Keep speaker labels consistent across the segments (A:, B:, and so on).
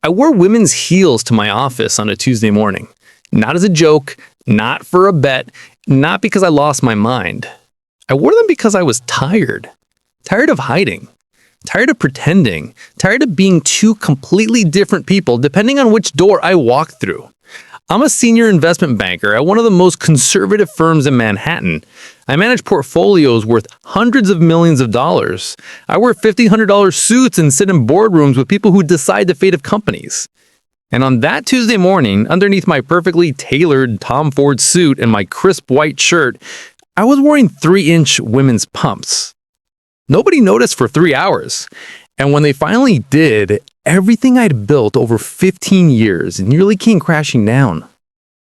A: I wore women's heels to my office on a Tuesday morning. Not as a joke, not for a bet, not because I lost my mind. I wore them because I was tired. Tired of hiding. Tired of pretending. Tired of being two completely different people depending on which door I walked through. I'm a senior investment banker at one of the most conservative firms in Manhattan. I manage portfolios worth hundreds of millions of dollars. I wear $1,500 suits and sit in boardrooms with people who decide the fate of companies. And on that Tuesday morning, underneath my perfectly tailored Tom Ford suit and my crisp white shirt, I was wearing 3-inch women's pumps. Nobody noticed for 3 hours. And when they finally did, everything I'd built over 15 years nearly came crashing down.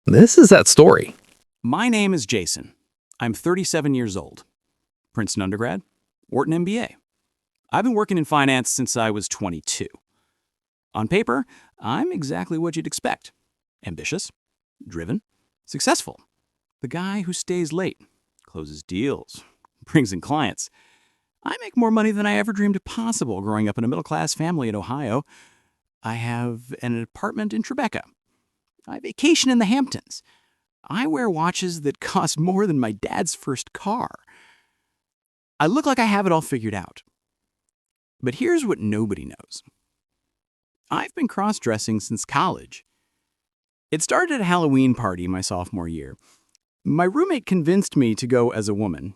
A: This is that story.
B: My name is Jason. I'm 37 years old. Princeton undergrad, Wharton MBA. I've been working in finance since I was 22. On paper, I'm exactly what you'd expect. Ambitious, driven, successful. The guy who stays late, closes deals, brings in clients. I make more money than I ever dreamed possible growing up in a middle-class family in Ohio. I have an apartment in Tribeca. I vacation in the Hamptons. I wear watches that cost more than my dad's first car. I look like I have it all figured out. But here's what nobody knows. I've been cross-dressing since college. It started at a Halloween party my sophomore year. My roommate convinced me to go as a woman.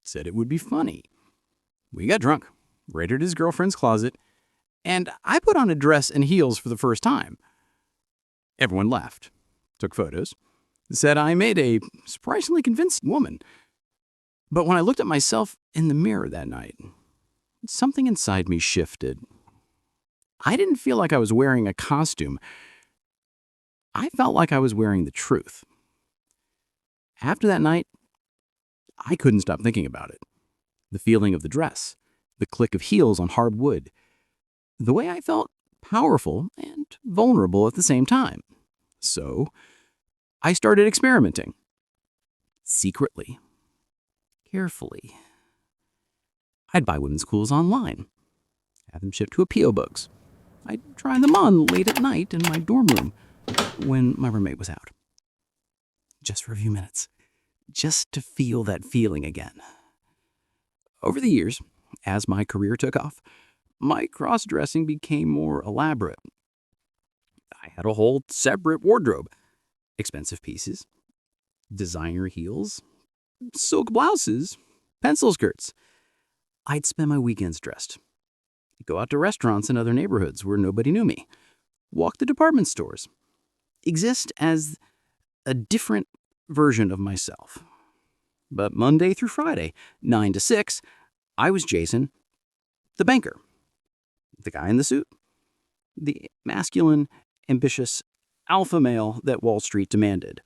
B: Said it would be funny. We got drunk, raided his girlfriend's closet, and I put on a dress and heels for the first time. Everyone laughed, took photos, said I made a surprisingly convincing woman. But when I looked at myself in the mirror that night, something inside me shifted. I didn't feel like I was wearing a costume. I felt like I was wearing the truth. After that night, I couldn't stop thinking about it. The feeling of the dress, the click of heels on hard wood, the way I felt powerful and vulnerable at the same time. So, I started experimenting. Secretly. Carefully. I'd buy women's clothes online, have them shipped to a P.O. Box. I'd try them on late at night in my dorm room when my roommate was out. Just for a few minutes. Just to feel that feeling again. Over the years, as my career took off, my cross-dressing became more elaborate. I had a whole separate wardrobe. Expensive pieces, designer heels, silk blouses, pencil skirts. I'd spend my weekends dressed. Go out to restaurants in other neighborhoods where nobody knew me. Walk the department stores. Exist as a different version of myself. But Monday through Friday, 9 to 6, I was Jason, the banker. The guy in the suit. The masculine, ambitious, alpha male that Wall Street demanded.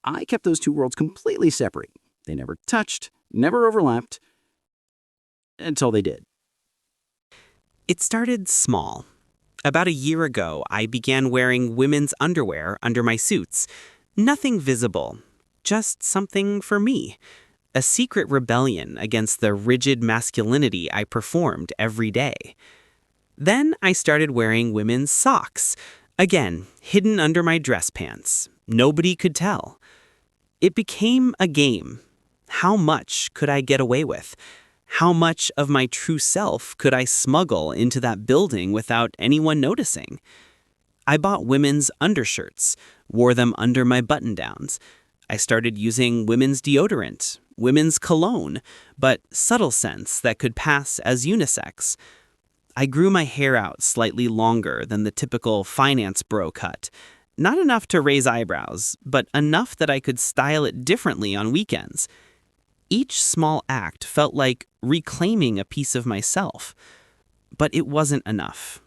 B: I kept those two worlds completely separate. They never touched, never overlapped, until they did.
C: It started small. About a year ago, I began wearing women's underwear under my suits. Nothing visible. Just something for me. A secret rebellion against the rigid masculinity I performed every day. Then I started wearing women's socks. Again, hidden under my dress pants. Nobody could tell. It became a game. How much could I get away with? How much of my true self could I smuggle into that building without anyone noticing? I bought women's undershirts, wore them under my button-downs. I started using women's deodorant, women's cologne, but subtle scents that could pass as unisex. I grew my hair out slightly longer than the typical finance bro cut. Not enough to raise eyebrows, but enough that I could style it differently on weekends. Each small act felt like reclaiming a piece of myself. But it wasn't enough.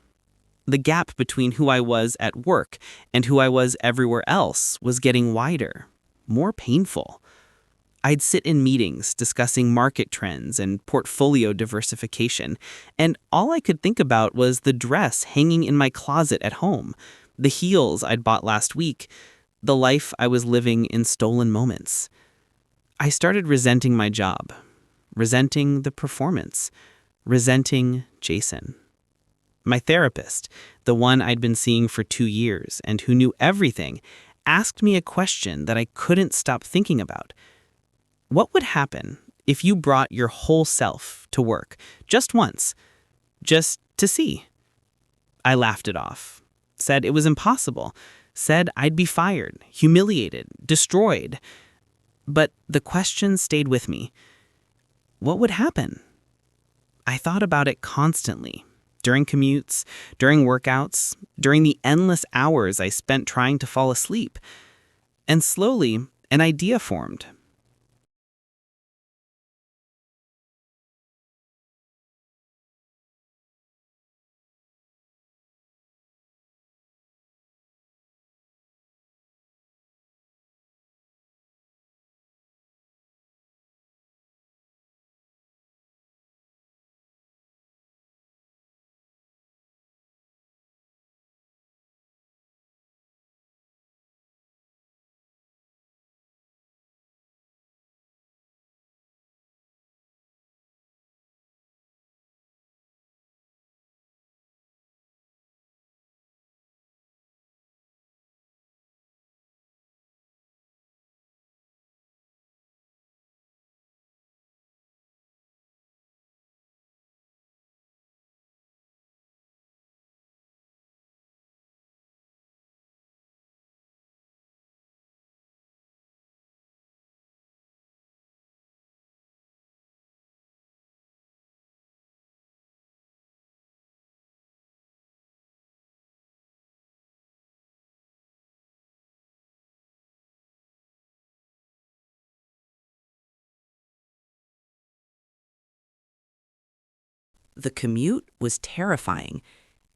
C: The gap between who I was at work and who I was everywhere else was getting wider. More painful. I'd sit in meetings discussing market trends and portfolio diversification, and all I could think about was the dress hanging in my closet at home, the heels I'd bought last week, the life I was living in stolen moments. I started resenting my job, resenting the performance, resenting Jason. My therapist, the one I'd been seeing for 2 years and who knew everything, asked me a question that I couldn't stop thinking about. What would happen if you brought your whole self to work just once, just to see? I laughed it off, said it was impossible, said I'd be fired, humiliated, destroyed. But the question stayed with me. What would happen? I thought about it constantly, during commutes, during workouts, during the endless hours I spent trying to fall asleep. And slowly, an idea formed.
D: The commute was terrifying.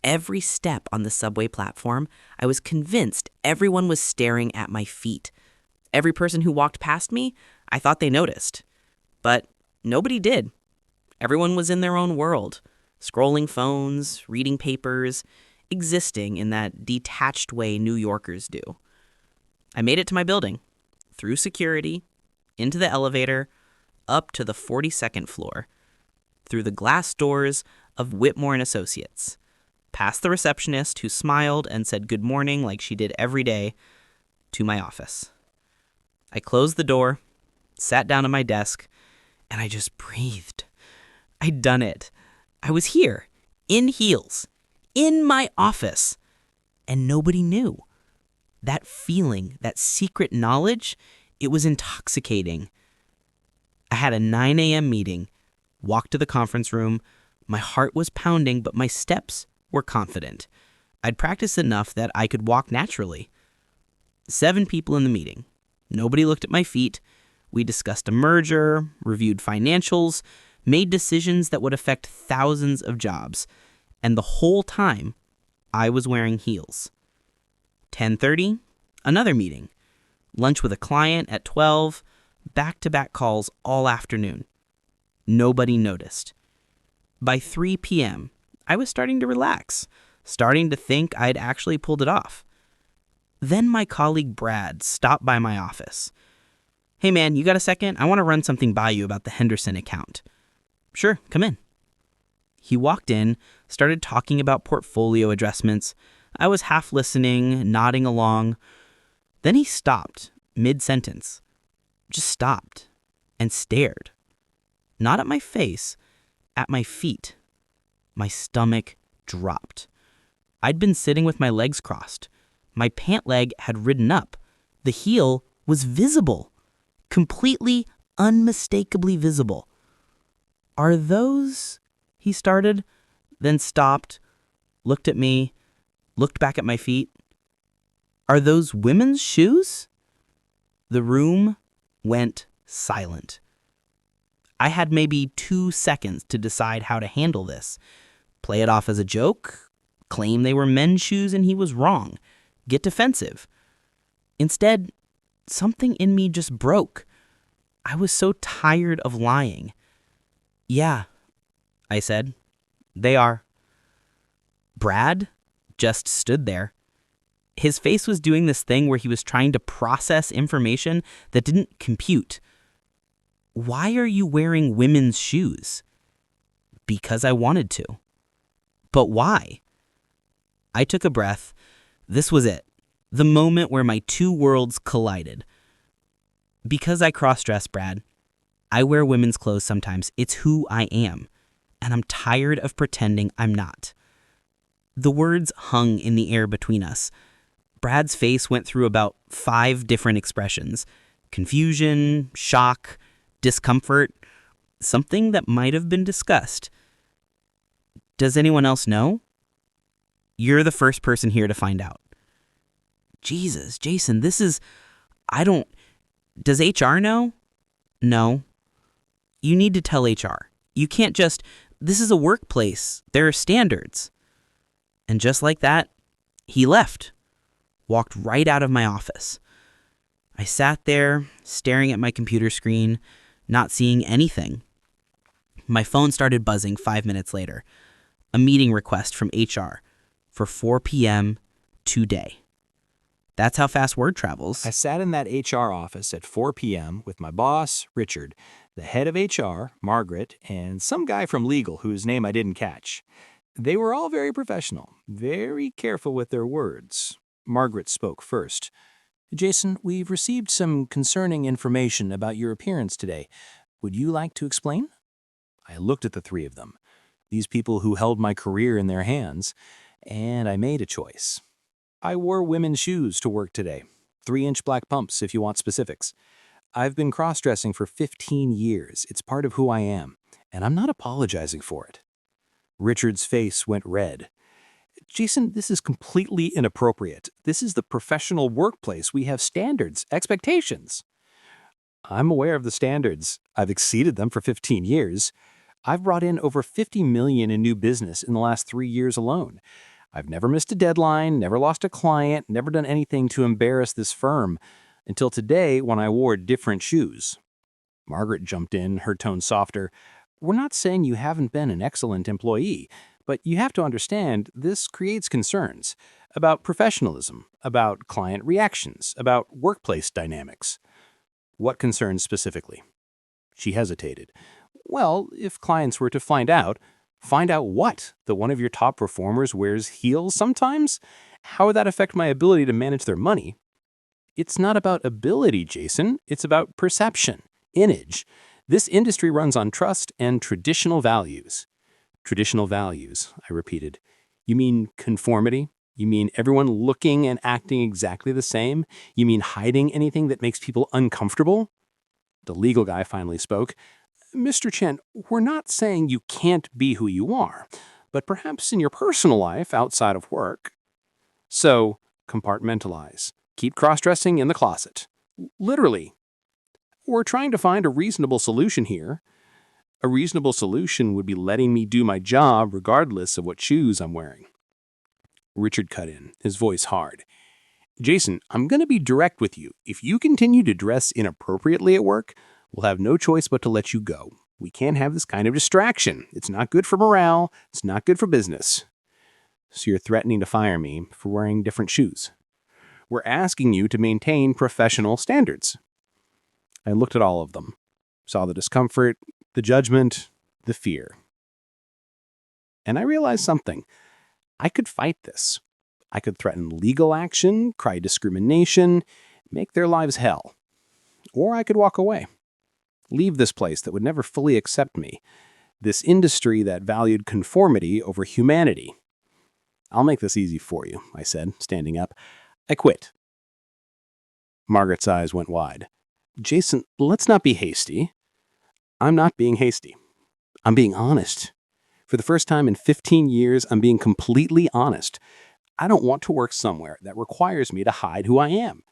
D: Every step on the subway platform, I was convinced everyone was staring at my feet. Every person who walked past me, I thought they noticed. But nobody did. Everyone was in their own world, scrolling phones, reading papers, existing in that detached way New Yorkers do. I made it to my building, through security, into the elevator, up to the 42nd floor, through the glass doors of Whitmore and Associates, past the receptionist who smiled and said good morning like she did every day, to my office. I closed the door, sat down at my desk, and I just breathed. I'd done it. I was here, in heels, in my office, and nobody knew. That feeling, that secret knowledge, it was intoxicating. I had a 9 a.m. meeting, walked to the conference room. My heart was pounding, but my steps were confident. I'd practiced enough that I could walk naturally. 7 people in the meeting. Nobody looked at my feet. We discussed a merger, reviewed financials, made decisions that would affect thousands of jobs. And the whole time, I was wearing heels. 10:30, another meeting. Lunch with a client at 12, back-to-back calls all afternoon. Nobody noticed. By 3 p.m., I was starting to relax, starting to think I'd actually pulled it off. Then my colleague Brad stopped by my office. "Hey man, you got a second? I want to run something by you about the Henderson account." "Sure, come in." He walked in, started talking about portfolio adjustments. I was half listening, nodding along. Then he stopped, mid-sentence. Just stopped and stared. Not at my face, at my feet. My stomach dropped. I'd been sitting with my legs crossed. My pant leg had ridden up. The heel was visible. Completely, unmistakably visible. "Are those..." he started, then stopped, looked at me, looked back at my feet. "Are those women's shoes?" The room went silent. I had maybe 2 seconds to decide how to handle this. Play it off as a joke, claim they were men's shoes and he was wrong, get defensive. Instead, something in me just broke. I was so tired of lying. "Yeah," I said, "they are." Brad just stood there. His face was doing this thing where he was trying to process information that didn't compute. "Why are you wearing women's shoes?" "Because I wanted to." "But why?"
C: I took a breath. This was it. The moment where my two worlds collided. Because I cross-dress, Brad, I wear women's clothes sometimes. It's who I am. And I'm tired of pretending I'm not. The words hung in the air between us. Brad's face went through about 5 different expressions. Confusion, shock, discomfort, something that might have been discussed. Does anyone else know? You're the first person here to find out. Jesus, Jason, does HR know? No. You need to tell HR. You can't this is a workplace. There are standards. And just like that, he left. Walked right out of my office. I sat there, staring at my computer screen, not seeing anything. My phone started buzzing 5 minutes later. A meeting request from HR for 4 p.m. today. That's how fast word travels.
B: I sat in that HR office at 4 p.m. with my boss, Richard, the head of HR, Margaret, and some guy from legal whose name I didn't catch. They were all very professional, very careful with their words. Margaret spoke first. Jason, we've received some concerning information about your appearance today. Would you like to explain? I looked at the three of them, these people who held my career in their hands, and I made a choice. I wore women's shoes to work today, 3-inch black pumps if you want specifics. I've been cross-dressing for 15 years. It's part of who I am, and I'm not apologizing for it. Richard's face went red. Jason, this is completely inappropriate. This is the professional workplace. We have standards, expectations. I'm aware of the standards. I've exceeded them for 15 years. I've brought in over $50 million in new business in the last 3 years alone. I've never missed a deadline, never lost a client, never done anything to embarrass this firm, until today when I wore different shoes. Margaret jumped in, her tone softer. We're not saying you haven't been an excellent employee, but you have to understand this creates concerns about professionalism, about client reactions, about workplace dynamics. What concerns specifically? She hesitated. Well, if clients were to find out what? That one of your top performers wears heels sometimes? How would that affect my ability to manage their money? It's not about ability, Jason. It's about perception, image. This industry runs on trust and traditional values. Traditional values, I repeated. You mean conformity? You mean everyone looking and acting exactly the same? You mean hiding anything that makes people uncomfortable? The legal guy finally spoke. Mr. Chen, we're not saying you can't be who you are, but perhaps in your personal life outside of work. So, compartmentalize. Keep cross-dressing in the closet. Literally. We're trying to find a reasonable solution here. A reasonable solution would be letting me do my job regardless of what shoes I'm wearing. Richard cut in, his voice hard. Jason, I'm going to be direct with you. If you continue to dress inappropriately at work, we'll have no choice but to let you go. We can't have this kind of distraction. It's not good for morale. It's not good for business. So you're threatening to fire me for wearing different shoes. We're asking you to maintain professional standards. I looked at all of them, saw the discomfort, the judgment, the fear. And I realized something. I could fight this. I could threaten legal action, cry discrimination, make their lives hell. Or I could walk away. Leave this place that would never fully accept me. This industry that valued conformity over humanity. I'll make this easy for you, I said, standing up. I quit. Margaret's eyes went wide. Jason, let's not be hasty. I'm not being hasty. I'm being honest. For the first time in 15 years, I'm being completely honest. I don't want to work somewhere that requires me to hide who I am.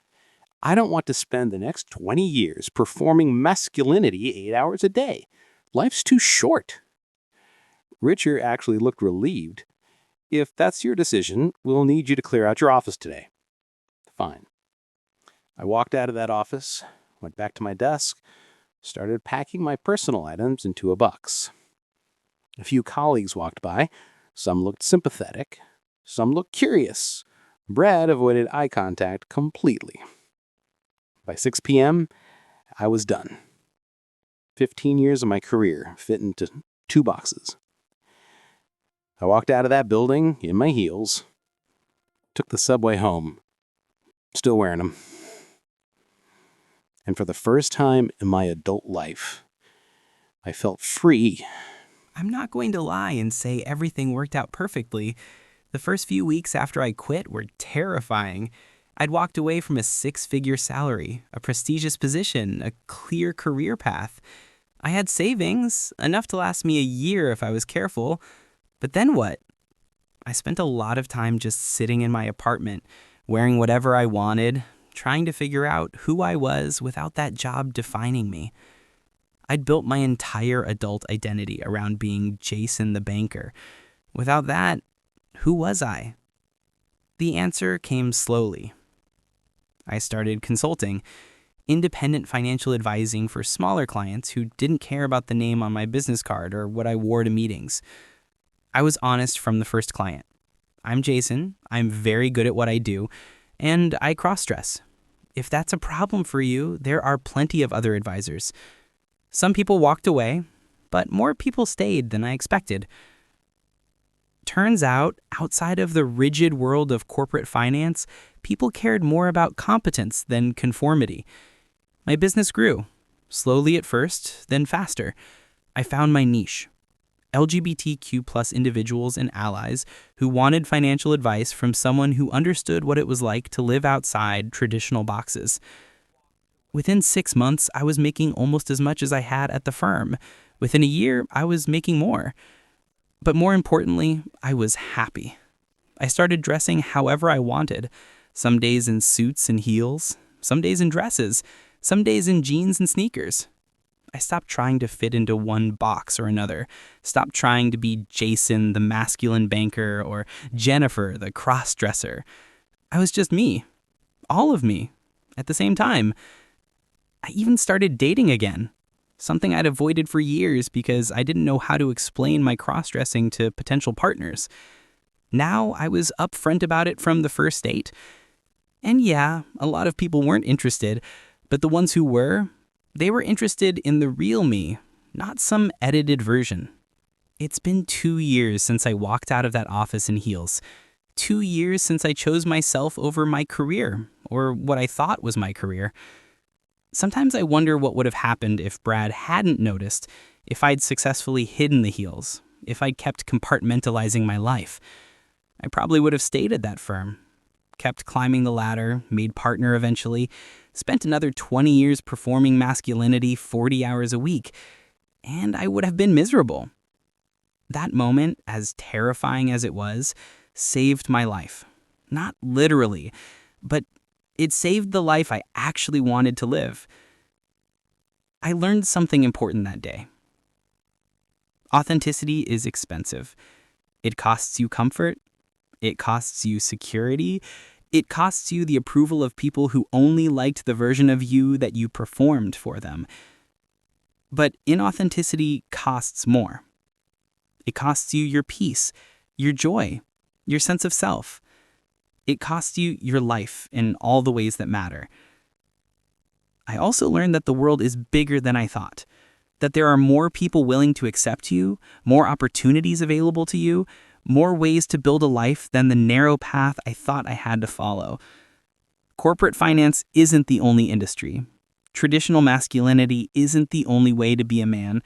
B: I don't want to spend the next 20 years performing masculinity 8 hours a day. Life's too short. Richard actually looked relieved. If that's your decision, we'll need you to clear out your office today. Fine. I walked out of that office, went back to my desk, started packing my personal items into a box. A few colleagues walked by. Some looked sympathetic. Some looked curious. Brad avoided eye contact completely. By 6 p.m., I was done. 15 years of my career fit into 2 boxes. I walked out of that building in my heels, Took the subway home. Still wearing them. And for the first time in my adult life, I felt free.
E: I'm not going to lie and say everything worked out perfectly. The first few weeks after I quit were terrifying. I'd walked away from a 6-figure salary, a prestigious position, a clear career path. I had savings, enough to last me a year if I was careful. But then what? I spent a lot of time just sitting in my apartment, wearing whatever I wanted, trying to figure out who I was without that job defining me. I'd built my entire adult identity around being Jason the banker. Without that, who was I? The answer came slowly. I started consulting, independent financial advising for smaller clients who didn't care about the name on my business card or what I wore to meetings. I was honest from the first client. I'm Jason, I'm very good at what I do, and I cross-dress. If that's a problem for you, there are plenty of other advisors. Some people walked away, but more people stayed than I expected. Turns out, outside of the rigid world of corporate finance, people cared more about competence than conformity. My business grew, slowly at first, then faster. I found my niche. LGBTQ+ individuals and allies who wanted financial advice from someone who understood what it was like to live outside traditional boxes. Within 6 months, I was making almost as much as I had at the firm. Within a year, I was making more. But more importantly, I was happy. I started dressing however I wanted. Some days in suits and heels, some days in dresses, some days in jeans and sneakers. I stopped trying to fit into one box or another. Stopped trying to be Jason, the masculine banker, or Jennifer, the crossdresser. I was just me. All of me. At the same time. I even started dating again. Something I'd avoided for years because I didn't know how to explain my cross-dressing to potential partners. Now I was upfront about it from the first date. And yeah, a lot of people weren't interested, but the ones who were, they were interested in the real me, not some edited version. It's been 2 years since I walked out of that office in heels. 2 years since I chose myself over my career, or what I thought was my career. Sometimes I wonder what would have happened if Brad hadn't noticed, if I'd successfully hidden the heels, if I'd kept compartmentalizing my life. I probably would have stayed at that firm, kept climbing the ladder, made partner eventually, spent another 20 years performing masculinity 40 hours a week, and I would have been miserable. That moment, as terrifying as it was, saved my life. Not literally, but it saved the life I actually wanted to live. I learned something important that day. Authenticity is expensive. It costs you comfort. It costs you security. It costs you the approval of people who only liked the version of you that you performed for them. But inauthenticity costs more. It costs you your peace, your joy, your sense of self. It costs you your life in all the ways that matter. I also learned that the world is bigger than I thought, that there are more people willing to accept you, more opportunities available to you, more ways to build a life than the narrow path I thought I had to follow. Corporate finance isn't the only industry. Traditional masculinity isn't the only way to be a man.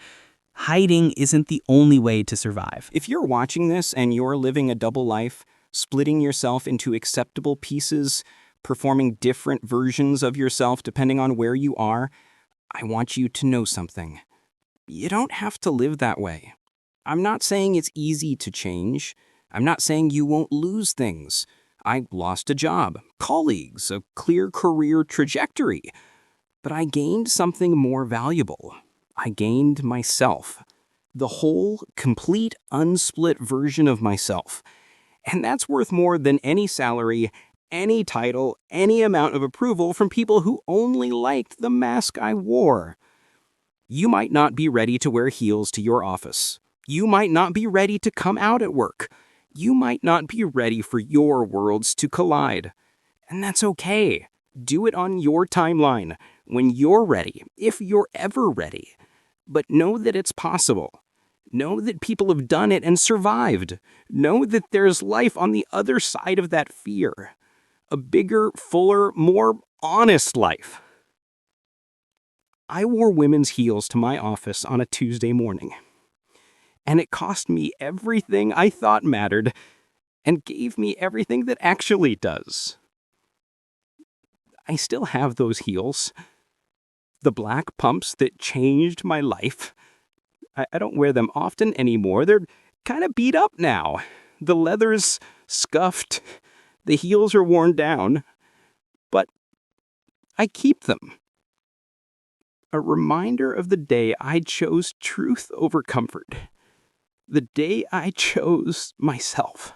E: Hiding isn't the only way to survive.
B: If you're watching this and you're living a double life, splitting yourself into acceptable pieces, performing different versions of yourself depending on where you are, I want you to know something. You don't have to live that way. I'm not saying it's easy to change. I'm not saying you won't lose things. I lost a job, colleagues, a clear career trajectory. But I gained something more valuable. I gained myself. The whole, complete, unsplit version of myself. And that's worth more than any salary, any title, any amount of approval from people who only liked the mask I wore. You might not be ready to wear heels to your office. You might not be ready to come out at work. You might not be ready for your worlds to collide. And that's okay. Do it on your timeline, when you're ready, if you're ever ready. But know that it's possible. Know that people have done it and survived. Know that there's life on the other side of that fear. A bigger, fuller, more honest life. I wore women's heels to my office on a Tuesday morning. And it cost me everything I thought mattered and gave me everything that actually does. I still have those heels. The black pumps that changed my life. I don't wear them often anymore. They're kind of beat up now. The leather's scuffed. The heels are worn down. But I keep them. A reminder of the day I chose truth over comfort. The day I chose myself.